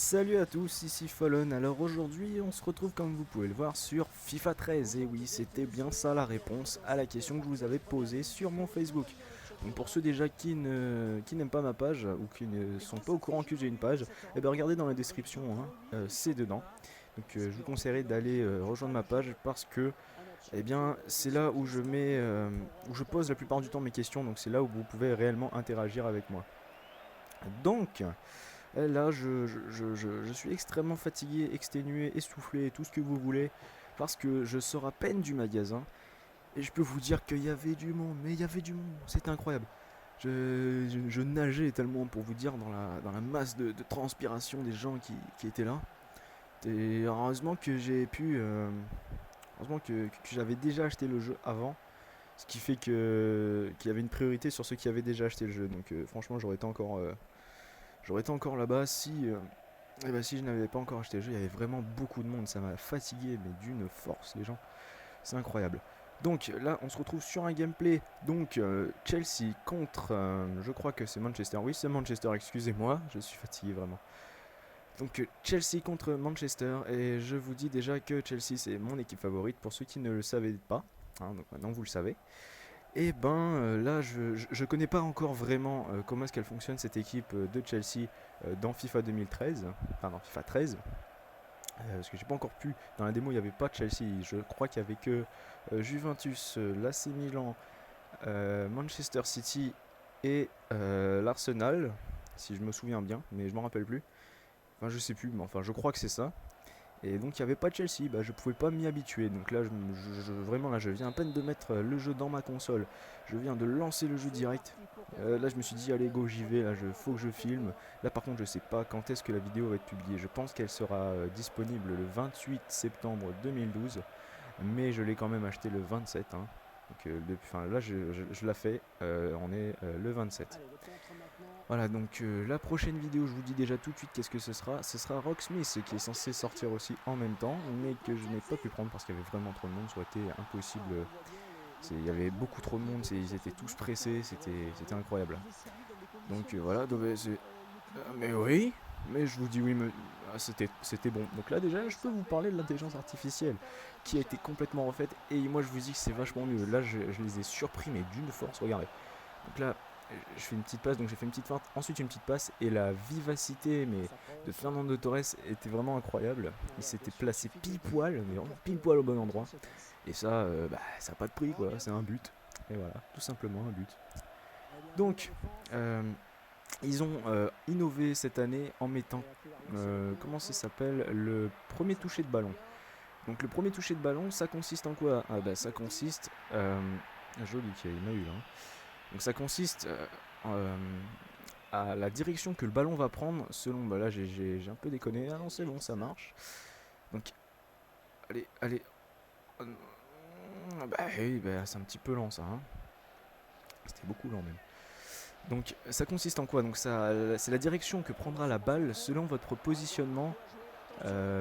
Salut à tous, ici Fallen. Alors aujourd'hui, on se retrouve comme vous pouvez le voir sur FIFA 13. Et oui, c'était bien ça la réponse à la question que je vous avais posée sur mon Facebook. Donc pour ceux déjà qui n'aiment pas ma page ou qui ne sont pas au courant que j'ai une page, eh bien regardez dans la description, hein, c'est dedans. Donc je vous conseillerais d'aller rejoindre ma page parce que eh bien c'est là où où je pose la plupart du temps mes questions. Donc c'est là où vous pouvez réellement interagir avec moi. Donc là, je suis extrêmement fatigué, exténué, essoufflé, tout ce que vous voulez, parce que je sors à peine du magasin, et je peux vous dire qu'il y avait du monde, mais il y avait du monde, c'était incroyable. Je nageais tellement, pour vous dire, dans la masse de transpiration des gens qui étaient là. Et heureusement que j'ai pu... heureusement que j'avais déjà acheté le jeu avant, ce qui fait qu'il y avait une priorité sur ceux qui avaient déjà acheté le jeu. Donc franchement, j'aurais été encore là-bas si je n'avais pas encore acheté le jeu. Il y avait vraiment beaucoup de monde, ça m'a fatigué, mais d'une force, les gens, c'est incroyable. Donc là, on se retrouve sur un gameplay. Donc Chelsea contre, je crois que c'est Manchester. Oui, c'est Manchester, excusez-moi, je suis fatigué vraiment. Donc Chelsea contre Manchester, et je vous dis déjà que Chelsea c'est mon équipe favorite pour ceux qui ne le savaient pas. Donc maintenant vous le savez. Et ben là, je connais pas encore vraiment comment est-ce qu'elle fonctionne cette équipe de Chelsea dans FIFA 2013, enfin dans FIFA 13, parce que j'ai pas encore pu. Dans la démo, il n'y avait pas de Chelsea. Je crois qu'il y avait que Juventus, l'AC Milan, Manchester City et l'Arsenal, si je me souviens bien, mais je m'en rappelle plus. Enfin, je sais plus, mais enfin, je crois que c'est ça. Et donc il n'y avait pas de Chelsea, bah, je pouvais pas m'y habituer. Donc là, vraiment, là, je viens à peine de mettre le jeu dans ma console. Je viens de lancer le jeu direct. Là, je me suis dit, allez, go, j'y vais. Là, faut que je filme. Là, par contre, je sais pas quand est-ce que la vidéo va être publiée. Je pense qu'elle sera disponible le 28 septembre 2012. Mais je l'ai quand même acheté le 27. Hein. Donc, là, je la fais. On est le 27. Voilà, donc la prochaine vidéo, je vous dis déjà tout de suite qu'est-ce que ce sera. Ce sera Rocksmith qui est censé sortir aussi en même temps, mais que je n'ai pas pu prendre parce qu'il y avait vraiment trop de monde, ça aurait été impossible. Il y avait beaucoup trop de monde, ils étaient tous pressés, c'était incroyable. Donc voilà, mais oui, mais je vous dis oui, mais c'était bon. Donc là déjà, je peux vous parler de l'intelligence artificielle qui a été complètement refaite, et moi je vous dis que c'est vachement mieux. Là, je les ai surpris, mais d'une force, regardez. Donc là, je fais une petite passe, donc j'ai fait une petite feinte, ensuite une petite passe, et la vivacité de Fernando Torres était vraiment incroyable. Il s'était placé pile poil, mais vraiment pile poil au bon endroit. Et ça, ça n'a pas de prix quoi, c'est un but. Et voilà, tout simplement un but. Donc, ils ont innové cette année en mettant, comment ça s'appelle, le premier toucher de ballon. Donc le premier toucher de ballon, ça consiste en quoi? Ça consiste, joli qu'il m'a eu là. Hein. Donc ça consiste à la direction que le ballon va prendre selon. Bah là j'ai un peu déconné. Ah non c'est bon ça marche. Donc allez. Bah oui bah, c'est un petit peu lent ça. Hein. C'était beaucoup lent même. Donc ça consiste en quoi? Donc ça c'est la direction que prendra la balle selon votre positionnement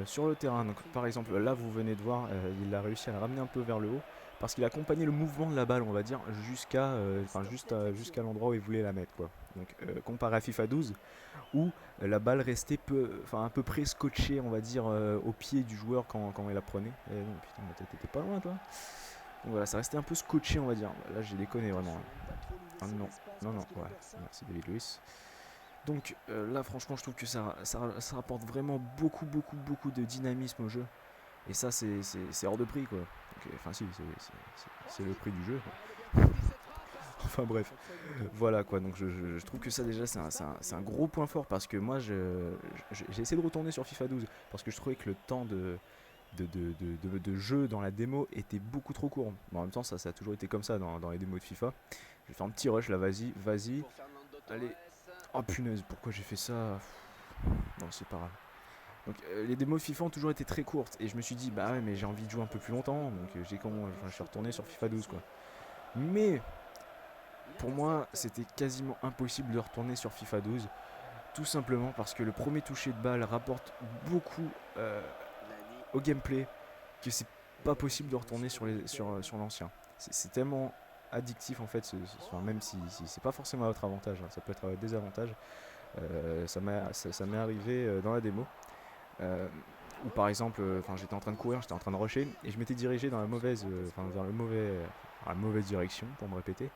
sur le terrain. Donc par exemple là vous venez de voir il a réussi à la ramener un peu vers le haut parce qu'il a accompagné le mouvement de la balle on va dire jusqu'à l'endroit où il voulait la mettre quoi. Donc comparé à FIFA 12 où la balle restait à peu près scotchée on va dire au pied du joueur quand il la prenait. Et non putain ma tête était pas loin toi. Donc voilà ça restait un peu scotché on va dire. Là j'ai déconné vraiment. Ah non ouais merci David Luiz. Donc là franchement je trouve que ça apporte vraiment beaucoup de dynamisme au jeu. Et ça c'est hors de prix quoi. Donc, enfin si c'est le prix du jeu. Quoi. Enfin bref, voilà quoi. Donc je trouve que ça déjà c'est un gros point fort parce que moi j'ai essayé de retourner sur FIFA 12 parce que je trouvais que le temps de jeu dans la démo était beaucoup trop court. Bon, en même temps ça a toujours été comme ça dans les démos de FIFA. Je vais faire un petit rush là, vas-y. Allez. Oh punaise, pourquoi j'ai fait ça? Non, c'est pas grave. Donc les démos FIFA ont toujours été très courtes et je me suis dit bah ouais mais j'ai envie de jouer un peu plus longtemps donc je suis retourné sur FIFA 12 quoi. Mais pour moi c'était quasiment impossible de retourner sur FIFA 12 tout simplement parce que le premier toucher de balle rapporte beaucoup au gameplay que c'est pas possible de retourner sur l'ancien. C'est tellement addictif en fait, même si c'est pas forcément à votre avantage, hein, ça peut être à votre désavantage. Ça m'est arrivé dans la démo. Euh, Ou par exemple, j'étais en train de courir, j'étais en train de rusher et je m'étais dirigé dans la mauvaise, vers la mauvaise direction pour me répéter.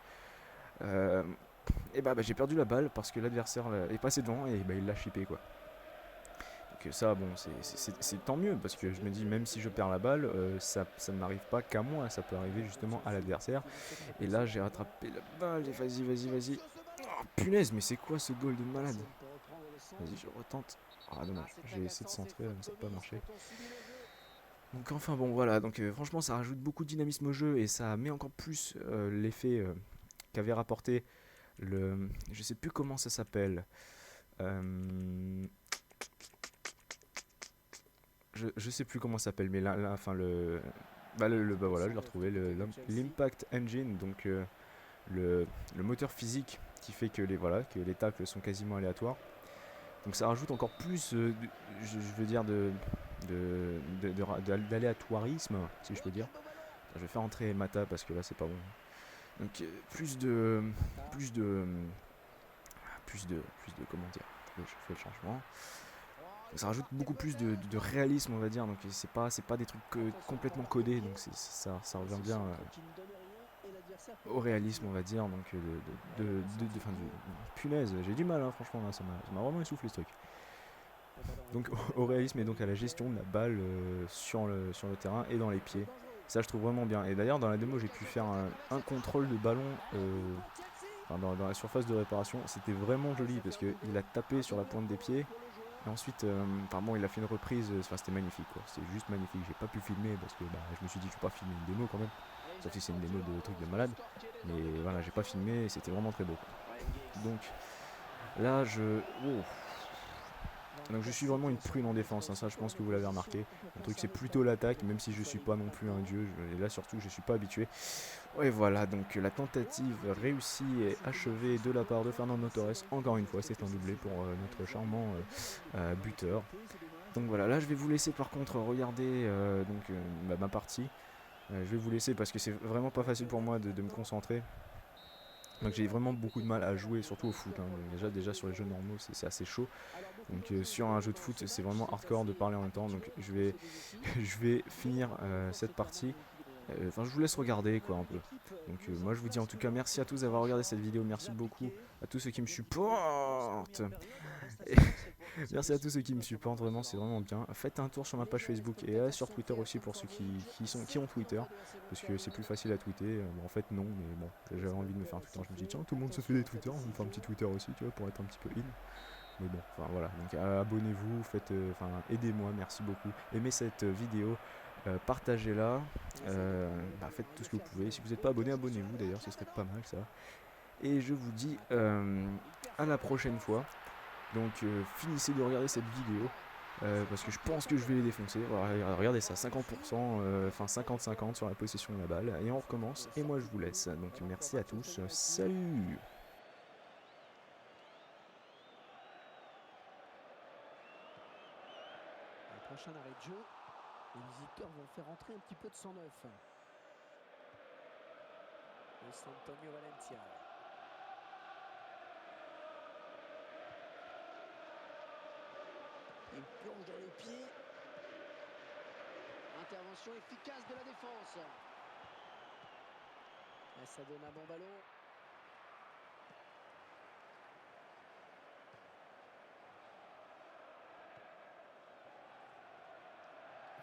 Euh, et bah, j'ai perdu la balle parce que l'adversaire est passé devant et bah, il l'a chippé quoi. Donc ça, bon, c'est tant mieux parce que je me dis même si je perds la balle, ça ne m'arrive pas qu'à moi, ça peut arriver justement à l'adversaire. Et là, j'ai rattrapé la balle et vas-y. Oh, punaise, mais c'est quoi ce goal de malade? Vas-y, je retente. Ah dommage, j'ai essayé de centrer, mais ça n'a pas marché. Donc enfin bon voilà, donc franchement ça rajoute beaucoup de dynamisme au jeu et ça met encore plus l'effet qu'avait rapporté le... Je sais plus comment ça s'appelle. Euh, je sais plus comment ça s'appelle, mais là enfin le... Bah voilà, je l'ai retrouvé, l'Impact Engine, donc le moteur physique qui fait que voilà, que les tacles sont quasiment aléatoires. Donc ça rajoute encore plus, je veux dire, d'aléatoirisme, si je peux dire. Je vais faire entrer Mata parce que là c'est pas bon. Donc plus de comment dire. Je fais le changement. Donc, ça rajoute beaucoup plus de réalisme, on va dire. Donc c'est pas des trucs complètement codés. Donc ça revient bien au réalisme, on va dire. Donc punaise, j'ai du mal, hein, franchement là, ça m'a vraiment essoufflé ce truc. Donc au réalisme et donc à la gestion de la balle sur le terrain et dans les pieds. Ça je trouve vraiment bien. Et d'ailleurs dans la démo j'ai pu faire un contrôle de ballon dans la surface de réparation. C'était vraiment joli parce qu'il a tapé sur la pointe des pieds. Et ensuite, il a fait une reprise, c'était magnifique quoi. C'était juste magnifique. J'ai pas pu filmer parce que je me suis dit je vais pas filmer une démo quand même. Sauf si c'est une démo de trucs de malade. Mais voilà, j'ai pas filmé et c'était vraiment très beau. Donc là donc je suis vraiment une prune en défense, hein, ça je pense que vous l'avez remarqué. Le truc c'est plutôt l'attaque, même si je suis pas non plus un dieu, et là surtout je suis pas habitué. Ouais voilà, donc la tentative réussie et achevée de la part de Fernando Torres, encore une fois c'est un doublé pour notre charmant buteur. Donc voilà, là je vais vous laisser par contre regarder ma partie. Je vais vous laisser parce que c'est vraiment pas facile pour moi de me concentrer. Donc j'ai vraiment beaucoup de mal à jouer, surtout au foot, hein. Déjà sur les jeux normaux c'est assez chaud. Donc sur un jeu de foot c'est vraiment hardcore de parler en même temps. Donc je vais finir cette partie. Enfin je vous laisse regarder quoi un peu. Donc moi je vous dis en tout cas merci à tous d'avoir regardé cette vidéo. Merci beaucoup à tous ceux qui me supportent. Et merci à tous ceux qui me supportent, vraiment c'est vraiment bien. Faites un tour sur ma page Facebook et sur Twitter aussi pour ceux qui ont Twitter. Parce que c'est plus facile à tweeter. Bon, en fait non, mais bon, j'avais envie de me faire un Twitter. Je me dis tiens tout le monde se fait des Twitter, on me fait un petit Twitter aussi tu vois pour être un petit peu in. Mais bon, enfin voilà, donc abonnez-vous, aidez-moi, merci beaucoup. Aimez cette vidéo, partagez-la, faites tout ce que vous pouvez. Si vous n'êtes pas abonné, abonnez-vous d'ailleurs, ce serait pas mal ça. Et je vous dis à la prochaine fois. Donc finissez de regarder cette vidéo. Parce que je pense que je vais les défoncer. Regardez ça, 50%, 50-50 sur la possession de la balle. Et on recommence. Et moi je vous laisse. Donc merci à tous. Salut! Prochain arrêt de jeu, les visiteurs vont faire entrer un petit peu de sang neuf. C'est Antonio Valencia. Il plonge dans le pied. Intervention efficace de la défense. Et ça donne un bon ballon.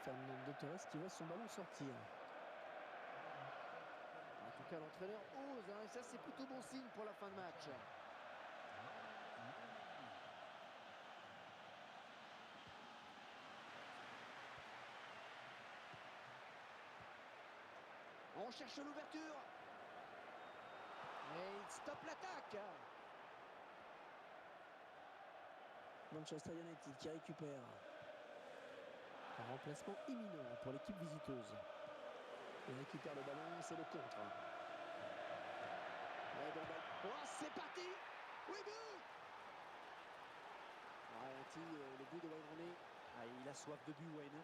Fernando Torres qui voit son ballon sortir. En tout cas, l'entraîneur ose, hein, et ça c'est plutôt bon signe pour la fin de match. On cherche l'ouverture. Et il stoppe l'attaque. Manchester United qui récupère. Un remplacement imminent pour l'équipe visiteuse. Il récupère le ballon, c'est le contre. Oh, c'est parti. Oui, but. Ralenti, le but de Wayne Rooney. Ah, il a soif de but, Wayne.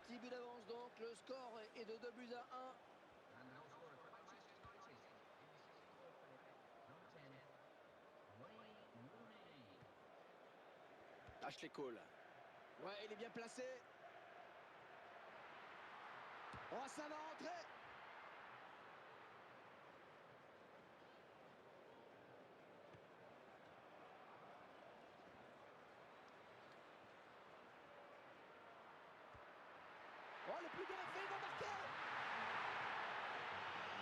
petit but d'avance donc. Le score est de 2-1. Ashley Cole. Ouais, il est bien placé. Oh, ça va rentrer. Oh, le plus bien fait, il va marquer.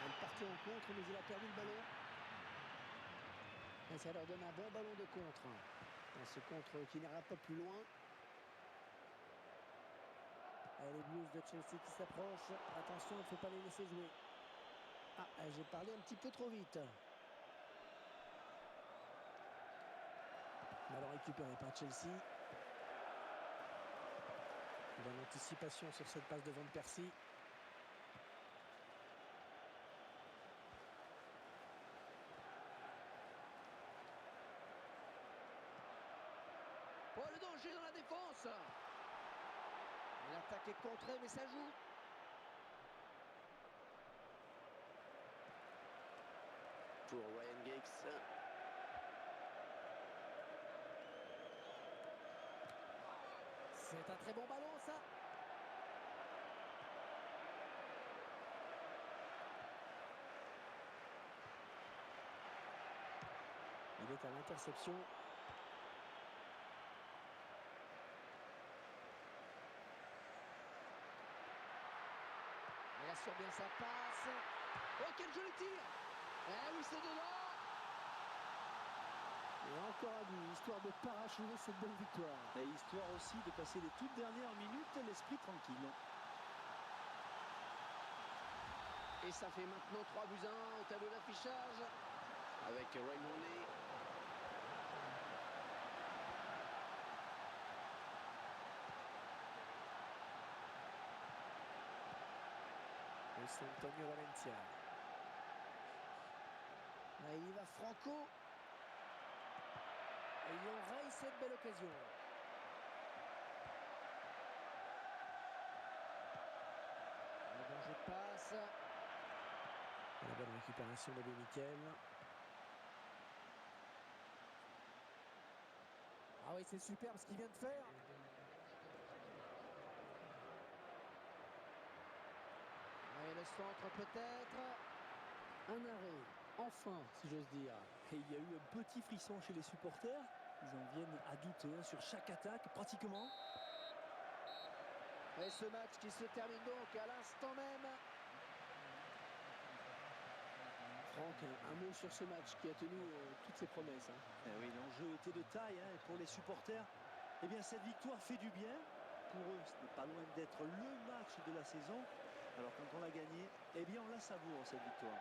Il partait en contre, mais il a perdu le ballon. Et ça leur donne un bon ballon de contre. Et ce contre qui n'ira pas plus loin. Et les Blues de Chelsea qui s'approchent. Attention, il ne faut pas les laisser jouer. Ah, j'ai parlé un petit peu trop vite. Ballon récupéré par Chelsea. Bonne anticipation sur cette passe de Van Persie. Oh, le danger dans la défense. L'attaque est contrée, mais ça joue. Pour Ryan Giggs. C'est un très bon ballon, ça. Il est à l'interception. Il assure bien sa passe. Oh, quel joli tir. Eh oui, c'est dedans. Et encore un but, histoire de parachever cette belle victoire. Et histoire aussi de passer les toutes dernières minutes l'esprit tranquille. Et ça fait maintenant 3-1 au tableau d'affichage avec Raymond Lee. Et c'est Antonio Valencia. Là, il y va Franco. Et il enraye cette belle occasion. Le bon jeu de passe. Et la bonne récupération de Mikel. Ah oui, c'est superbe ce qu'il vient de faire. Et le centre peut-être. Un arrêt. Enfin, si j'ose dire. Et il y a eu un petit frisson chez les supporters. Ils en viennent à douter sur chaque attaque, pratiquement. Et ce match qui se termine donc à l'instant même. Franck, un mot sur ce match qui a tenu toutes ses promesses. Eh oui, l'enjeu était de taille, et pour les supporters, eh bien, cette victoire fait du bien. Pour eux, ce n'est pas loin d'être le match de la saison. Alors quand on l'a gagné, eh bien, on la savoure, cette victoire.